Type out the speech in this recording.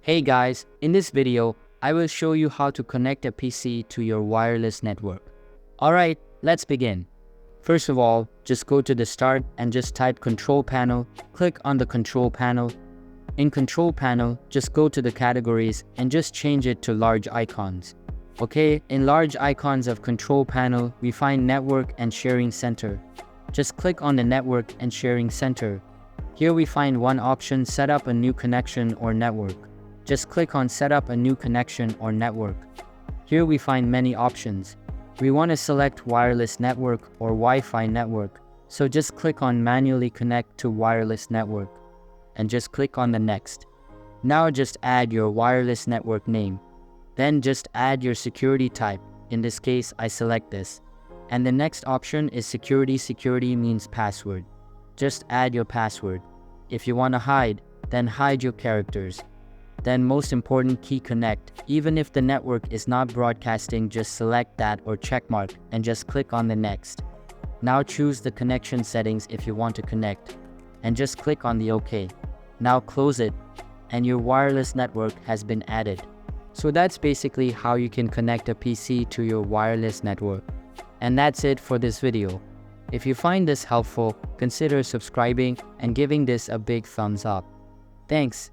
Hey guys, in this video, I will show you how to connect a PC to your wireless network. Alright, let's begin. First of all, just go to the start and just type control panel, click on the control panel. In control panel, just go to the categories and just change it to large icons. Okay, in large icons of control panel, we find network and sharing center. Just click on the network and sharing center. Here we find one option, set up a new connection or network. Just click on set up a new connection or network. Here we find many options. We want to select wireless network or Wi-Fi network. So just click on manually connect to wireless network and just click on the next. Now just add your wireless network name. Then just add your security type. In this case, I select this. And the next option is security. Security means password. Just add your password. If you want to hide, then hide your characters. Then most important, key connect. Even if the network is not broadcasting, just select that or check mark and just click on the next. Now choose the connection settings if you want to connect and just click on the OK. Now close it and your wireless network has been added. So that's basically how you can connect a PC to your wireless network. And that's it for this video. If you find this helpful, consider subscribing and giving this a big thumbs up. Thanks.